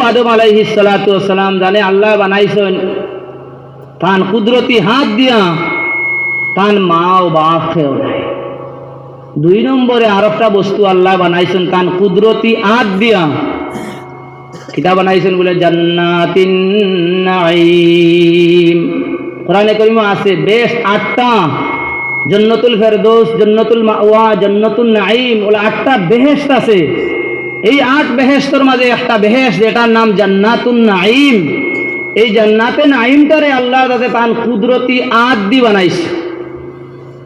আদম আলাইহিস সালাতু ওয়াস সালাম জানে আল্লাহ বানাইছেন তান কুদরতি হাত দিয়া, তান মা ও বাপ খেও নাই। 2 নম্বরে আরেকটা বস্তু আল্লাহ বানাইছেন তান কুদরতি হাত দিয়া, কিতা বানাইছেন বলে জান্নাতিন নাঈম। কোরআনে কারিমে আছে বেশ 8টা, জান্নাতুল ফেরদৌস, জান্নাতুল মাওয়া, জান্নাতুন নাঈম, ওলা 8টা বেহেশত আছে। এই 8 বেহেশতের মাঝে একটা বেহেশত যেটার নাম জান্নাতুন নাঈম। এই জান্নাতে নাঈমটারে আল্লাহ যাতে তান কুদরতি হাত দি বানাইছে।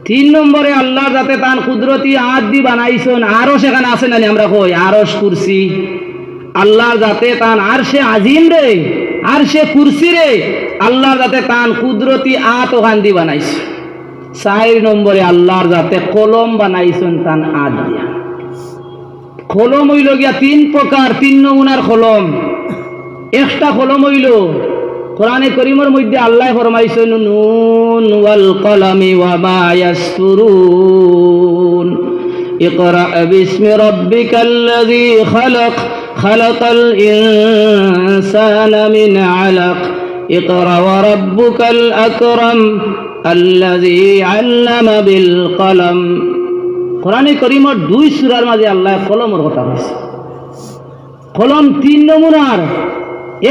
3 নম্বরে আল্লাহ যাতে তান কুদরতি হাত দি বানাইছেন আরো সেখানে আছে না, আমরা কই আরশ কুরসি। আল্লাহ যাতে তান আরশে আজিম রে, আরশে কুরসি রে আল্লাহ যাতে তান কুদরতি হাত ওখান দি বানাইছে। 4 নম্বরে আল্লাহর যাতে কলম বানাইছেন তান হাত দিয়া। কলম হইল গিয়া 3 প্রকার, 3 নমুনার কলম। একটা কলম হইল কোরআনে করিমের মধ্যে আল্লাহ ফরমাইছেন নুন ওয়াল কলামি ওয়া মা ইয়াসতুরুন ইকরা বিসমি রাব্বিকাল্লাযী খালাক খালাকাল ইনসানা মিন আলাক ইকরা ওয়া রাব্বুকাল আকরাম আল্লাযী আল্লামা বিল কলম। কোরআনে করিমের 2 সূরার মাঝে আল্লাহ কলমের কথা বলেছে। কলম 3 নমুনার।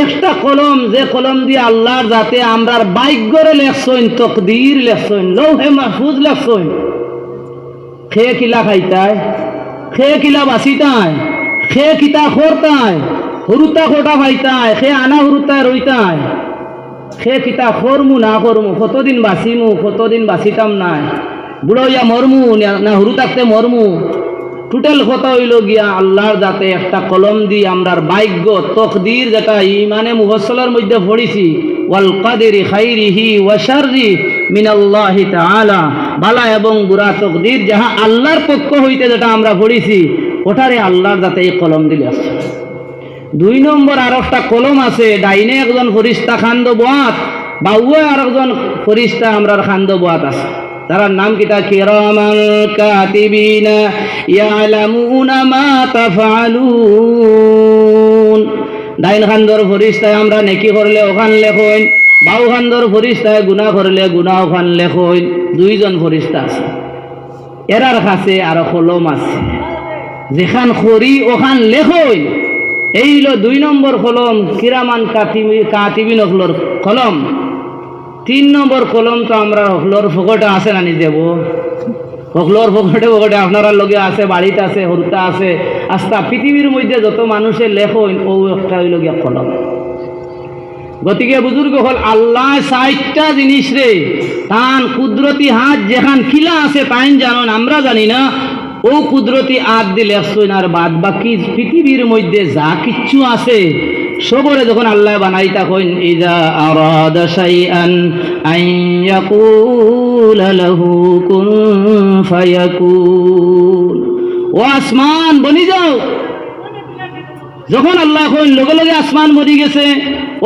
একটা কলম যে কলম দিয়ে আল্লাহর যাতে আমরার ভাগ্যরে লেখছেন, তকদির লেখছেন, লৌহে মাহফুজ লেখছেন। খেয়ে কিলা খাইতায়, খেয়ে কিলা বাঁচিতায়, খেয়ে কিতা খরতায়, হুরুতা খোটা খাইতায়, খেয়ে আনা হুরুতায় রইতায়, খেয়ে কিতা খরমু না খরমু, কতদিন বাঁচিমু কতদিন বাঁচিতাম নাই, বুড়ো ইয়া মরমু না হুরু থাকতে মরমু, টোটাল কথা হইল গিয়া আল্লাহর যাতে একটা কলম দিয়ে আমরার ভাগ্য তকদির যেটা ইমানে মুফাসসালের মধ্যে পড়িছি ওয়াল কাদিরি খাইরিহি ওয়া শাররি মিনাল্লাহি তাআলা, ভালো এবং বুরা তকদির যাহা আল্লাহর পক্ষ হইতে যেটা আমরা পড়িছি ওটারে আল্লাহর যাতে এই কলম দিলে আছে। 2 নম্বর আর একটা কলম আছে, ডাইনে একজন ফরিস্তা খান্দ বোয়াত, বাউয়ে আর একজন ফরিস্তা আমরার খান্দ বোয়াত আছে। তার নাম কিতা কিরামান কাতিবিনা ইয়ালামুনা মা তাফআলুন। ডাইন খান্দর ফরিস্তায় আমরা নেকি করলে ওখান লেখইন, বাউ খান্দর ফরিস্তায় গুনাহ করলে গুনাহ ওখান লেখইন। 2 জন ফরিস্তা আছে। এরার কাছে আর কলম আছে, যেখান খরি ওখান লেখইন। এই হলো 2 নম্বর কলম, কিরামান কাতিবিন হলর কলম। 3 নম্বর কলম তো আমরা হকলোর ফকটে আছে না দেব, হকলোর ফকটে ফকটে আপনারা লগে আছে, বাড়িতে আছে, হরুতা আছে, আস্তা পৃথিবীর মধ্যে যত মানুষের লেখন ও একটা হইল গিয়া কলম। গতিকে বুজুর্গ হল আল্লাহ 60টা জিনিস রে তান কুদরতি হাত যেখান খিলা আছে তাই জানেন, আমরা জানি না। ও কুদরতি হাত দিলে আর বাদ বাকি পৃথিবীর মধ্যে যা কিচ্ছু আছে সবরে যখন আল্লাহ বানাইতা কইন ইজা আরাদা শাইআন আন ইয়াকুল লাহু কুন ফায়াকুন। ও আসমান বনি যাও, যখন আল্লাহ কইন লগে লগে আসমান বনি গেছে।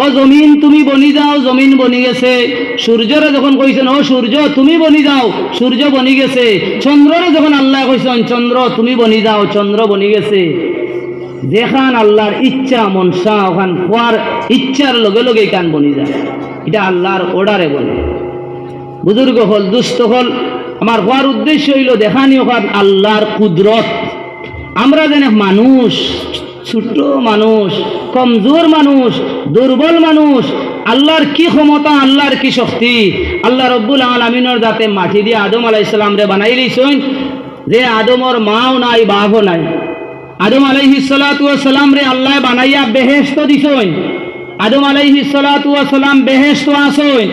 ও জমিন তুমি বনি যাও, জমিন বনি গেছে। সূর্যরে যখন কইছেন ও সূর্য তুমি বনি যাও, সূর্য বনি গেছে। চন্দ্ররে যখন আল্লাহ কইছেন চন্দ্র তুমি বনি যাও, চন্দ্র বনি গেছে। যেখান আল্লাহর ইচ্ছা মনসা ওখান খোয়ার ইচ্ছার লগে লগে কান বনি যায়, এটা আল্লাহর অর্ডারে বলে। বুজুর্গ হল দুস্থ হল আমার হওয়ার উদ্দেশ্য হইল দেখানি ওখান আল্লাহর কুদরত। আমরা যেন মানুষ, ছোট মানুষ, কমজোর মানুষ, দুর্বল মানুষ, আল্লাহর কি ক্ষমতা, আল্লাহর কি শক্তি। আল্লাহ রব্বুল আলামিনের যাতে মাটি দিয়ে আদম আলাইহিস সালাম রে বানাই লইছেন, যে আদমর মাও নাই বাপও নাই। আদম আলাইহিস সালাতু ওয়াস সালাম রে আল্লাহ বানাইয়া বেহেশত দিছেন। আদম আলাইহিস সালাতু ওয়াস সালাম বেহেশত আসেন।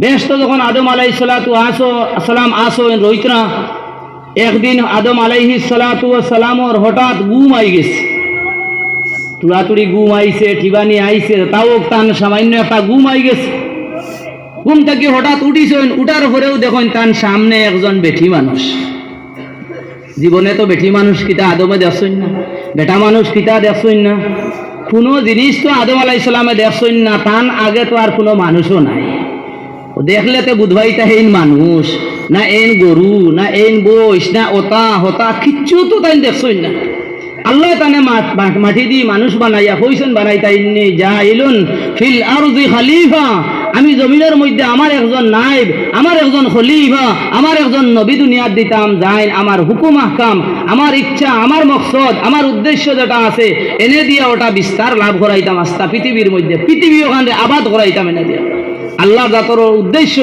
বেহেশত যখন আদম আলাইহিস সালাতু সালাম আসেন রইতরা, একদিন আদম আলাইহিস সালাতু ওয়াস সালামর হঠাৎ ঘুম আই গেছে। তুড়াতুড়ি ঘুম আইছে, ঠিবানি আইছে, তাও তান সামান্য একটা ঘুম আই গেছে। ঘুম থেকে হঠাৎ উঠিছেন, উঠার পরেও দেখুন তার সামনে একজন বেঠি মানুষ। জীবনে তো বেঠি মানুষ কিতা আদমে দেখছেন না, বেটা মানুষ কিতা দেখছেন না, কোনো জিনিস তো আদম আলাইহিস সালামে দেখছেন না। তান আগে তো আর কোনো মানুষও নাই। দেখলে তো বুধবাইতা হেন মানুষ না, এন গরু না, এন বইস না, ওতা হতা কিচ্ছু তো তাই দেখছেন না। আল্লাহ তানে মাটি দি মানুষ বানাইয়া কইছেন বানাইতাইনি জাইলুন ফিল আরদি খলিফা, আমি জমিনের মধ্যে আমার একজন নায়েব, আমার একজন খলিফা, আমার একজন নবী দুনিয়াত দিতাম যাইন আমার হুকুম আহকাম, আমার ইচ্ছা, আমার মকসদ, আমার উদ্দেশ্য যেটা আছে এনে দিয়া ওটা বিস্তার লাভ করাইতাম আস্তা পৃথিবীর মধ্যে, পৃথিবী ওখানে আবাদ করাইতাম এনে দিয়া। আল্লাহ জাতর উদ্দেশ্য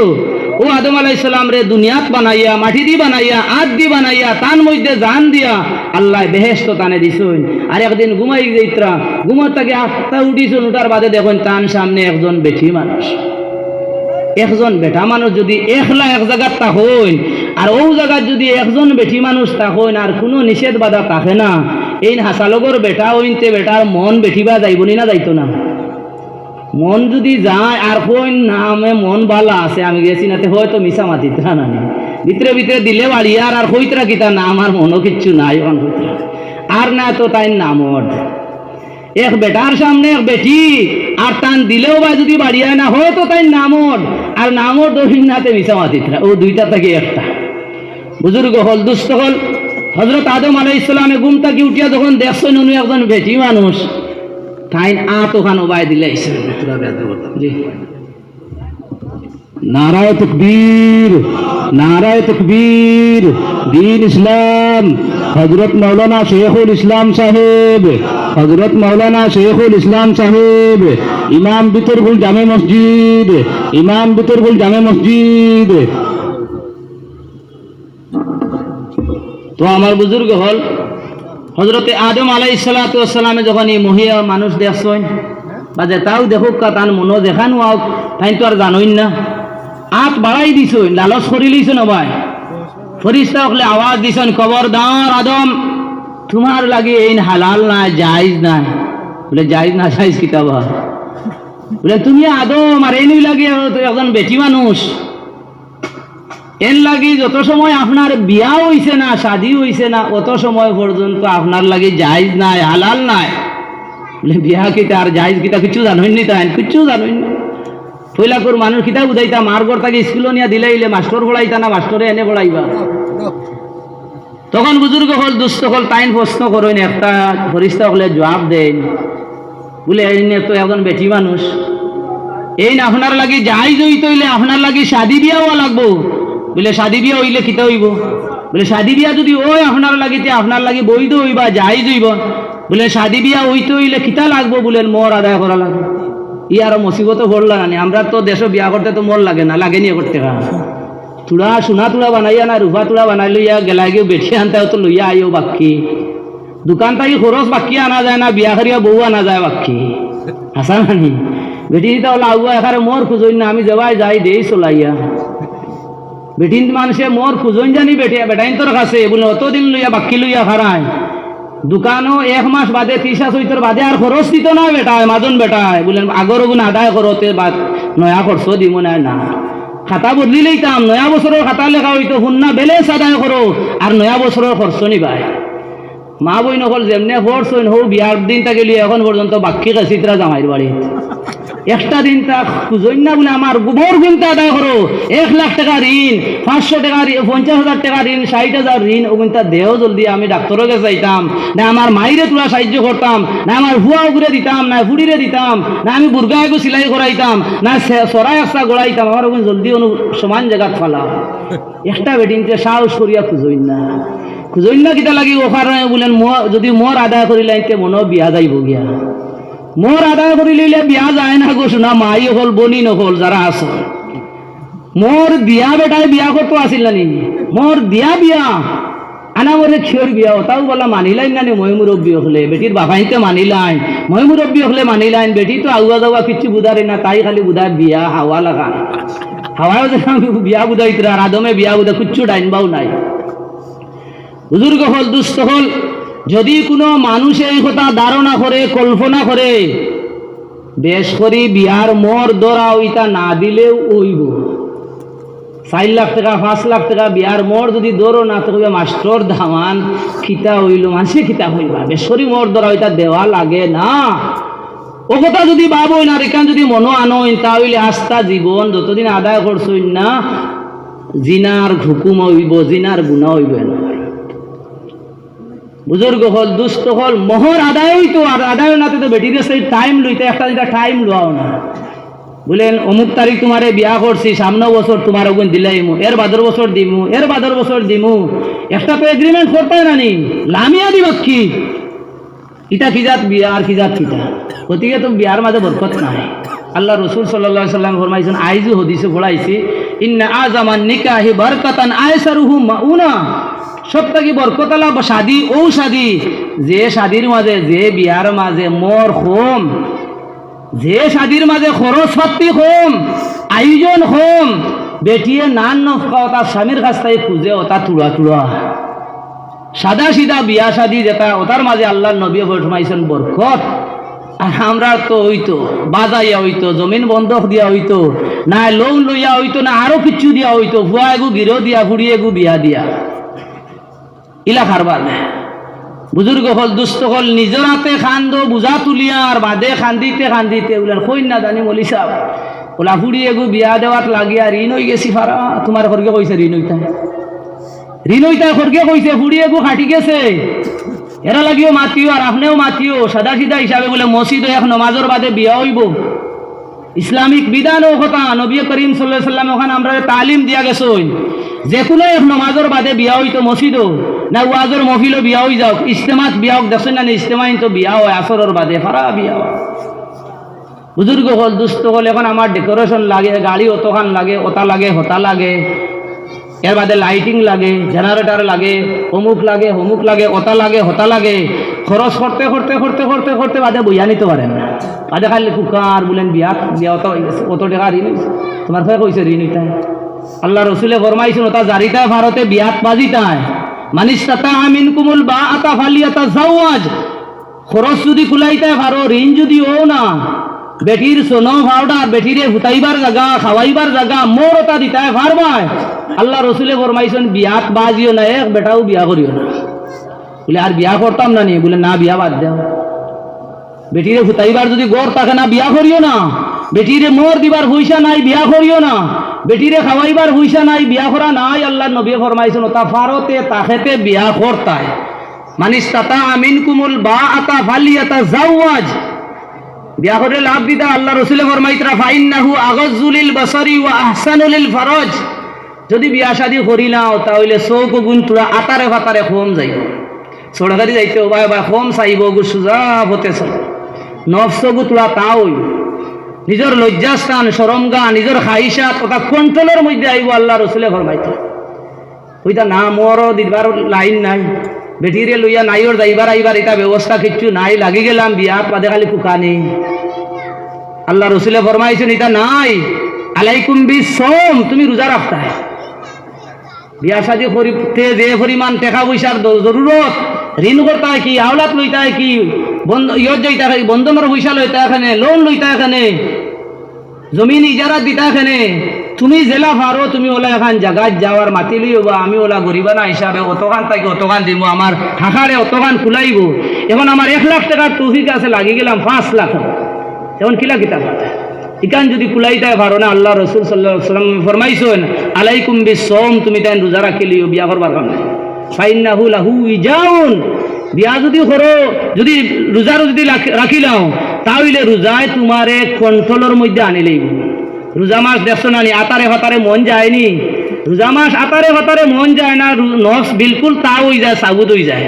ও আদম আলাইহিস সালাম রে দুনিয়াত বানাইয়া মাটি দি বানাইয়া আদ দি বানাইয়া তান মধ্যে জান দিয়া আল্লাহ বেহেশত তানে দিছুন। আর একদিন ঘুমাই যাইত্রা, ঘুমার থেকে আটটা উঠিছুন, উঠার বাদে দেখুন তান সামনে একজন বেঠি মানুষ, একজন বেটা মানুষ যদি একলা এক জায়গার থাকুন আর ও জায়গার যদি একজন বেঠি মানুষ থাকুন আর কোনো নিষেধ বাধা থাকে না, এই হাসালগর বেটা হইতে বেটার মন বেঠিবা যাইবনি না যাইতো না? মন যদি যায় আর কই নামে মন বালা আছে আমি গেছি নাতে হয়তো মিশা মাতিত্রা না ভিতরে ভিতরে দিলে বাড়ি আর কইতরা কিতা না আমার মনও কিচ্ছু নাই ওখান কইতরা আর না তো তাই নামত এক বেটার সামনে এক বেটি আর টান দিলেও বা যদি বাড়িয়ায় না হয়তো তাই নামত আর নামত দহিনাতে মিশা মাতিত্রা ও দুইটা থেকে একটা। বুজুর্গ হল দুস্থ হল হযরত আদম আলাইহিস সালামে ঘুম থেকে উঠিয়া যখন দেখছেন উনি একজন বেটি মানুষ তাইন ওখানে বাই দিলে জি নারায়ে তাকবীর, নারায়ে তাকবীর, দীন ইসলাম, হযরত মাওলানা শেখুল ইসলাম সাহেব, হযরত মাওলানা শেখুল ইসলাম সাহেব, ইমাম বিতরগুল জামে মসজিদ, ইমাম বিতরগুল জামে মসজিদ। তো আমার বুজুর্গ হল হযরতে আদম আলাইহিস সালাতু ওয়াস সালামে যখন এই মহিলা মানুষ দেখছেন বা যে তাও দেখুক তার মনো দেখানো হোক তাই তো আর জানোই না, আত বাড়াই দিছেন, লালচ করি লইছেন ভাই। ফরিস্তা হলে আওয়াজ দিছেন খবরদার আদম তোমার লাগে এই হালাল নাই জায়েজ নাই। বলে জায়েজ না জায়েজ কিতাব বলে তুমি আদম আর এই লাগে একজন বেটি মানুষ এর লাগি যত সময় আপনার বিয়া হইছে না শাদি হইছে না অত সময় পর্যন্ত আপনার লাগি জায়েজ নাই হালাল নাই। বলে বিয়া কিতা আর জায়েজ কিতা কিছু জানোই নি, তাই কিছু জানোই না। পয়লাকুর মানুষ কিতা বুঝাইতা মার ঘর থেকে স্কুল নিয়ে দিলে ইলে মাস্টর পড়াইতা না মাস্টরে এনে পড়াইবা। তখন বুজুর্গ হল দুস্থ হল তাইন প্রশ্ন করেন একটা ফরিস্তা হলে জবাব দেন বলে এই তো একজন বেটি মানুষ এই না আপনার লাগি জায়েজ হইতে হইলে আপনার লাগি শাদি বিয়াও লাগবো। বলে শাদি বিয়া হইলে কিতা হইব? বলে শাদি বিয়া যদি ওই আপনার লাগিতে আপনার লাগি বৈধ হইবা জায়েজ হইব। বলে শাদি বিয়া হইতে হইলে কিতা লাগবো? বলেন মোর আদায় করা লাগবে। ই আরো মুসিবত পড়লা না, আমরা তো দেশ বিয়া করতে তো মোর লাগে না, লাগে নিয়ে করতে তুড়া সোনা তুড়া বানাইয়া না রূপা তুড়া বানাই লইয়া গেলা গিয়ে বেঠি আনতে তো লইয়া আইও বাক্কি দোকান থাকি খরচ বাক্কি আনা যায় না, বিয়া করিয়া বউ আনা যায় বাক্কি হাসা নানি বেটি তাহলে আগুয়া এখানে মোর খুঁজই না আমি যাবাই যাই দেই চলাইয়া বেটিন মানুষে মোর খুঁজই জানি বেটিয়া বেটাইন তোর কাছে বলে অতদিন লইয়া বাক্কি লইয়া খারায় দোকানও এক মাস বাদে 30 বাদে আর খরচ দিত না বেটায় মাজন বেটায় বলেন আগর গুণ আদায় করতে বাদ নয়া খরচ দিব না না খাতা বদলি লইতাম নয়া বছরের খাতা লেখা হইতো শুননা বেলেন্স আদায় করো আর নয়া বছরের খরচ নিবাই। মা বই নকল যেমনে ফোরছইন হো বিয়ার দিন তাকে লিয়ে এখন পর্যন্ত বাক্কি কাছিতরা জামাইর বাড়ি একটা দিন তা খুঁজই না বলে আমার গোবর গুণটা আদায় করো 1 লাখ টাকা ঋণ 500 টাকা 50,000 টাকা ঋণ 60,000 ঋণ ও গুণটা দেও জলদি আমি ডাক্তারের কাছে যাইতাম না আমার মাইরে তোরা সাহায্য করতাম না আমার ভুয়া ঘুরে দিতাম না ফুড়িরে দিতাম না আমি বুর্গায়গো সিলাই করাইতাম না সরাই আসা গড়াইতাম আমার ওখানে জলদি অনু সমান জায়গা ফালাম একটা বেটিনতে সাহস করিয়া খুঁজই না খুঁজই না কিতা লাগি ওখানে বলেন যদি মোর আদায় করিলাইতে মনে বিয়া যাইব গিয়া মোর আদায় করি লইলে বিয়া যায় না গো শোনা মাই হল বনি নহল যারা আস মোর বিয়া বেটায় বিয়া করতো আসিল না নি মোর দিয়া বিয়া আনা মোরে খিয়র বিয়া তাও বলা মানিলাইন না নি মই মুরব্বী হলে বেটির বাবাইতে মানিলাইন মই মুরব্বী হলে মানিলাইন বেটি তো আগুয়া যাওয়া কিচ্ছু বুধারে না তাই খালি বুধায় বিয়া হাওয়া লাগা হাওয়াও যে বিয়া বুধাইতরা আদমে বিয়া বুধা কিচ্ছু ডাইন বাও নাই। বুজুর্গ হল দুস্থ হল যদি কোনো মানুষ এই কথা ধারণা করে কল্পনা করে বেশ করি বিয়ার মোর দরা ওইটা না দিলেও ওইব 4 লাখ টাকা 5 লাখ টাকা বিয়ার মোর যদি দরও না থাকবে মাস্টর ধামান খিতা হইল মানুষে খিতা হইবা বেশ করি মোর দরা ওইটা দেওয়া লাগে না। ও কথা যদি ভাবই না রেখান যদি মনো আনইন তাহলে আস্থা জীবন যতদিন আদায় করছইন না জিনার হুকুম হইব জিনার গুনাহ হইবে না। বুজুর্গ হল দুস্থ হল মোহর আদায় হইতো আর আদায় নাতে তো বেটিরে সেই টাইম লইতে একটা যেটা টাইম লোয়াও না বলেন অমুক তারিখ তোমারে বিয়া করছি সামনে বছর তোমার ওগুন দিলাইমু এর বাদর বছর দিমু এর বাদর বছর দিমু একটা তো এগ্রিমেন্ট করতে না নি লামিয়া দিব কি ইটা কি জাত বিয়া আর কি জাত কিটা গতিকে তো বিয়ার মাঝে বরকত নাই আল্লাহ রসুল সাল্লাল্লাহু আলাইহি সাল্লাম ফরমাইছেন আইজু হদিসে পড়াইছি ইন্না আযামান নিকাহি বারকাতান আয়সারুহু মাউনা সবথেকে বরকতলা শাদী ও শাদী যে শাদীর মাঝে যে বিয়ার মাঝে মোর হোম যে শাদীর মাঝে খরচ পাতি হোম আয়োজন হোম বেটিয়ে নান নফকা তার স্বামীর কাছ থেকে খুঁজে ওটা তুড়া তুড়া সাদা সিধা বিয়া শাদী যেটা ওটার মাঝে আল্লাহর নবী ফরমাইছেন বরকত। আর আমরা তো হইতো বাজাইয়া হইতো জমিন বন্ধক দিয়া হইতো না লোন লইয়া হইতো না আরো কিছু দিয়া হইতো ভুয়া এগু গিরো দিয়া ফুড়ি এগু বিয়া দিয়া ইলা খারবার বুজুর্গ হল দুস্থ হল নিজের হাতে খান্দ বুঝা তুলিয়া আর বাদে খান্দিতে খান্দিতে বলেন কই না জানি মলি সাহেব ওলা ফুড়ি এগু বিয়া দেওয়াত লাগিয়া ঋণ হয়ে গেছি ফারা তোমার খরকে কইছে ঋণ হইতা খরকে কইছে ফুড়ি এগু খাটি গেছে এরা লাগিও মাতিও আর আপনিও মাতিও সাদা সিধা হিসাবে বলে মসজিদ এক নমাজের বাদে বিয়া হইব ইসলামিক বিধান ও কথা নবী করিম সাল্লাল্লাহু আলাইহি সাল্লাম ওখানে আমরা তালিম দিয়া গেছো যে কোনো এক নমাজের বাদে বিয়া হইতো মসজিদও না ওয়াজের মহফিলও বিয়া হই যাও ইজতেমাত বিয়া হোক দেখছেন না ইজতেমাই তো বিয়া হয় আসরের বাদে ফারা বিয়া হয় বুজুর্গ হল দুস্থ হল এখন আমার ডেকোরেশন লাগে গাড়ি অতখান লাগে ওটা লাগে হতা লাগে এর বাদে লাইটিং লাগে জেনারেটর লাগে অমুক লাগে হমুক লাগে ওটা লাগে হতা লাগে খরচ করতে করতে করতে করতে করতে বাদে বইয়া নিতে পারেন না বাদে খালি কুকার বলেন বিয়া বিয়া অত হয়ে গেছে কত টাকা ঋণ হয়েছে তোমার কাছে কইছে ঋণ হইতায় আল্লাহ রসুলে ফরমাইছেন ওটা জারিতায় ভারতে বিয়াত বাজিতায় মানিস্তাতা মিনকুমুল বাআতা ফালিয়াতাজাওয়াজ খরচ যদি কুলাইতায় ভারো ঋণ যদি ও না বেটির সোনো ভাওডা বেটিরে হুতাইবার জায়গা খাওয়াইবার জায়গা মোর ওটা দিতায় ভারবায় আল্লাহ রসুলে ফরমাইছেন বিয়াত বাজিও না এক বেটাও বিয়া করিও না বলে আর বিয়া করতাম না নি বলে না বিয়া বাদ দাও বেটিরে হুতাইবার যদি গড় থাকে না বিয়া করিও না বেটিরে মোর দিবার পয়সা নাই বিয়া করিও না বেটিরে খাওয়াইবার পয়সা নাই বিয়া করা নাই আল্লাহ নবী ফরমাইছেন ওটা ফারতে তাহেতে বিয়া করতায় মানিস্তাতা মিনকুমুল বাআতা ফালিয়াতাজাওয়াজ বিয়া করে লাভ দিতা আল্লাহ রসুলে ফরমাইতরা ফাইন্নাহু আগাজ্জুলিল বাসারি ওয়া আহসানুলিল ফারাজ যদি বিয়া শাদী করি নাও তাহলে চৌক গুণ তোরা আতারে ফাতারে কম যাইব ছোড়াগাড়ি যাইতে বা কম চাইব গু সুজা হতে নফস গু তোরা তাও নিজের লজ্জাস্থান সরমগা নিজের খাইসাত ওটা কন্ট্রোলের মধ্যে আইব আল্লাহ রসুলে ফরমাইতে ওইটা না মোরও দিবার লাইন নাই বেটিরে লইয়া নাইর যাইবার আইবার এটা ব্যবস্থা কিচ্ছু নাই লাগি গেলাম বিয়াত বাদে খালি কুকানি আল্লাহ রসুলে ফরমাইছেন এটা নাই আলাইকুম বিসওম তুমি রোজা রাখতা বিয়া শাদী করিতে যে পরিমাণ টাকা পয়সার জরুরত ঋণ করতে কি আওলাত লইতে কি ইয়ত যাইতে বন্ধনের পয়সা লইতে এখানে লোন লইতে এখানে জমিন ইজারা দিতে এখানে তুমি জেলা ভারো তুমি ওলা এখন জায়গায় যাওয়ার মাতি লইব আমি ওলা গরিবানা হিসাবে অতখান থাকি অতখান দিব আমার হাঁকারে অতখান কুলাইব এখন আমার 1 লাখ টাকার তৌফিক আছে লাগি গেলাম 5 লাখ এখন কিলা কিতাব ইকান যদি কুলাইতে পারো না আল্লাহ রসুল সাল্লাল্লাহু আলাইহি ওয়াসাল্লাম ফরমাইছেন আলাইকুম বিসওম তুমি তাই রোজা রাখি লিও বিয়া করবার কারণে ফাইন্নাহু লাহু ইজাউন বিয়া যদি করো যদি রোজারও যদি রাখি লাও তাহলে রোজায় তোমারে কন্ট্রোলের মধ্যে আনি লইব রোজা মাস দেখছো না আতারে ফাতারে মন যায়নি রোজা মাস আতারে ফাতারে মন যায় না নফস বিলকুল তাও হয়ে যায় সাবুত হয়ে যায়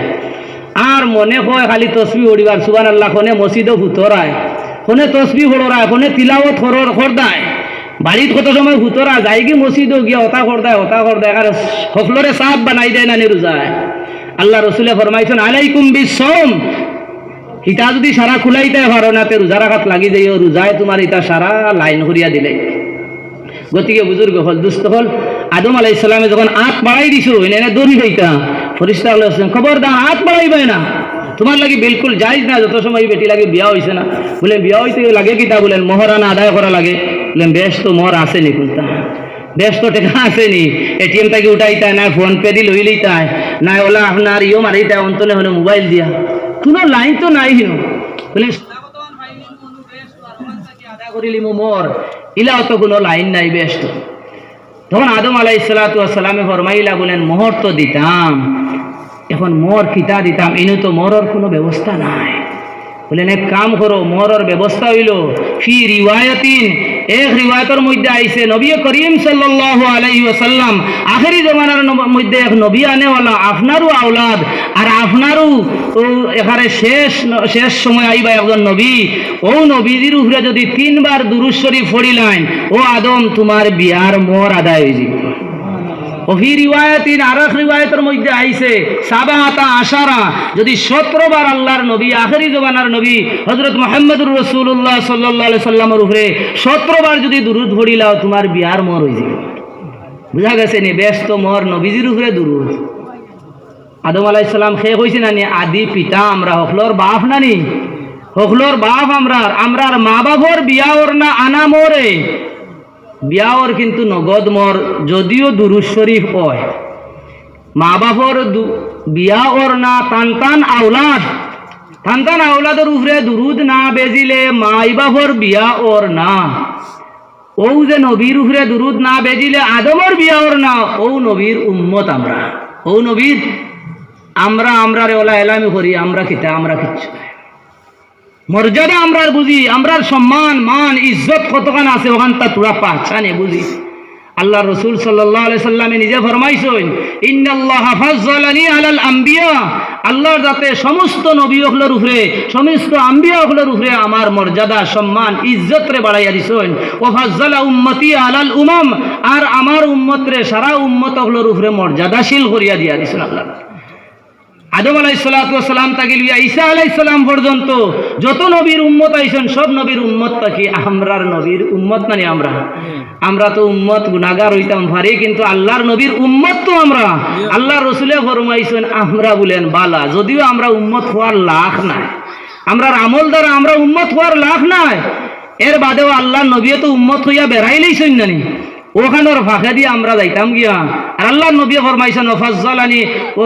আর মনে হয় খালি তসবি উড়িবার সুবহানাল্লাহ কোনে মসজিদও ভুতরায় কোনে তসবি হড়রায় কোনে তিলাওয়াত করদায় বাড়িত কত সময় ভুতরা যায় কি মসজিদও গিয়া হতা করদায় আর সকলরে সাফ বানাই দেয় না রোজায় আল্লাহ রসুলে ফরমাইছেন আলাইকুম বিসওম ইটা যদি সারা খুলাইতে পারো না তে রোজা রাখাত লাগি যাইও রোজায় তোমার ইটা সারা লাইন করিয়া দিলে গতিকে বুজুর্গ হল দুস্থ হল আদম আলাইহিস সালামে যখন আত বাড়াই দিছো এনে দড়ি হইতা ফেরেশতা আল্লাহ খবরদার আত বাড়াইবে না তোমার লাগি বিলকুল জায়েজ না যত সময় বেটি লাগে বিয়া হইছে না বলে বিয়া হইতে লাগে কিতা বলেন মহারানা আদায় করা লাগে বলেন বেশ তো মোহর আসেনি কোনটা বেশ তো টাকা আসেনি এটিএম থেকে উঠাইতায় না ফোন পে দি লই লইতায় না ওলা আপনার ইও মারিতায় অন্তলে হলে মোবাইল দিয়া কোনো লাইন তো নাই হিনো বলে আদায় করিলি মোর ইলাও তো কোনো লাইন নাই বেশ তো তখন আদম আলাইহিস সালাতু ওয়াস সালামে ফরমাইলা বলেন মোহর তো দিতাম এখন মোর কিতা দিতাম, এনে তো মোরর কোনো ব্যবস্থা নাই। বলেন এক কাম করো, মোরর ব্যবস্থা হইল ফি রিওয়ায়াতিন, এক রিওয়ায়তের মধ্যে আইছে নবী করিম সাল্লাল্লাহু আলাইহি ওয়াসাল্লাম আখেরি জমানার মধ্যে এক নবী আনেওয়ালা, আপনারও আওলাদ আর আপনারও এখানে শেষ সময় আইবা একজন নবী। ও নবীজির উপরে যদি 3 বার দুরূদ শরীফ পড়িলেন, ও আদম তোমার বিয়ার মোর আদায় হয়ে যাবে। ওহি রিওয়ায়াতিন, আর এক রিওয়ায়াতের মধ্যে আইছে সাবাহাতা আশারা, যদি 17 বার আল্লাহর নবী আখেরি জমানার নবী হযরত মুহাম্মদুর রাসূলুল্লাহ সাল্লাল্লাহু আলাইহি সাল্লামের উপরে 17 বার যদি দুরূদ পড়িলাও তোমার বিয়ার মোর হয়ে যাবে। বুঝা গেছে নি? ব্যস্ত মোর নবীজির উপরে দুরূদ। আদম আলাইহিস সালাম খে কইছে না নি আদি পিতা আমরা, হকলর বাপ না নি, হকলর বাপ আমরার মা বাপর বিয়া ওর না আনা মোরে বিয়াওর কিন্তু নগদ মর, যদিও দুরূদ শরীফ হয়। মা বাপর বিয়া ওর না তান আওলাদের উপরে দুরূদ না বেজিলে মাই বাপর বিয়া ওর না। ও যে নবীর উপরে দুরূদ না বেজিলে আদমর বিয়া ওর না, ও নবীর উম্মত আমরা, ও নবীর আমরারে ওলা এলামি করি, আমরা কিতা, আমরা কিচ্ছু মর্যাদা আমরার বুঝি, আমরার সম্মান মান ইজ্জত কতখান আছে ওখান তা তোরা পাহচানে বুঝি। আল্লাহ রসুল সাল্লাল্লাহু আলাইহি সাল্লামে নিজে ফরমাইছেন ইন্নাল্লাহা ফাজ্জালানি আলাল আম্বিয়া, আল্লাহর যাতে সমস্ত নবী হকলের উপরে, সমস্ত আম্বিয়া হকলের উপরে আমার মর্যাদা সম্মান ইজ্জত রে বাড়াইয়া দিছেন। ও ফাজ্জালা উম্মতি আলাল উমাম, আর আমার উম্মত রে সারা উম্মত হকলের উপরে মর্যাদাশীল করিয়া দিয়া দিছেন আল্লাহ। আদম আলাইহিস সালাতু ওয়াস সালাম থেকে লিয়া ঈসা আলাইহিস সালাম পর্যন্ত যত নবীর উম্মত আইছেন, সব নবীর উম্মত কি আমরার নবীর উম্মত নানি? আমরা তো উম্মত গুনাহগার হইতাম পারি, কিন্তু আল্লাহর নবীর উম্মত তো আমরা। আল্লাহর রাসূলে ফরমাইছেন আমরা বলেন বালা, যদিও আমরা উম্মত হওয়ার লাখ নাই, আমরার আমল দ্বারা আমরা উম্মত হওয়ার লাখ নাই, এর বাদেও আল্লাহর নবী তো উম্মত হইয়া বেড়াইলেইছেন নানি, ওখানোর ফাঁকে দিয়ে আমরা যাইতাম গিয়া। আর আল্লাহর নবী ফরমাইছেন ফাজ্জালানি, ও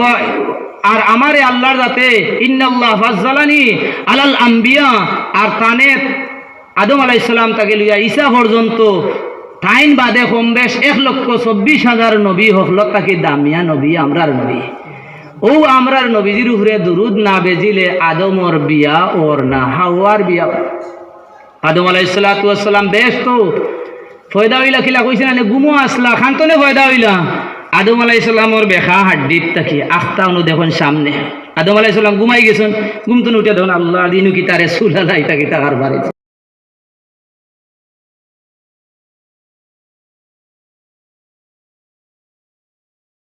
আর আমারে আল্লাহর যাতে ইন্নাল্লাহ ফাজ্জালানি আলাল আম্বিয়া, আর তানে আদম আলাইহিস সালাম থেকে লইয়া ঈসা পর্যন্ত টাইম বাদে কম বেশ 1,24,000 নবী হকলত তাকে দামিয়া নবী আমরার নবী। ও আমরার নবীজির উপরে দুরুদ না বেজিলে আদমর বিয়া ওর না, হাওয়ার বিয়া। আদম আলাইহিস সালাতু ওয়াস সালাম বেশ তো ফয়দা হইলা খিলা কইছেন না গুমো আসলা খান্তনে ফয়দা হইলা। আদম আলাইহিস সালামর বেখা হাড্ডিত তাকি আখতা অনু দেখুন সামনে আদম আলাইহিস সালাম ঘুমাই গেছেন, ঘুমতন উঠে দেখুন আল্লাহ দিনু কি তারে সুলালাই তাকি তাকার বাড়িতে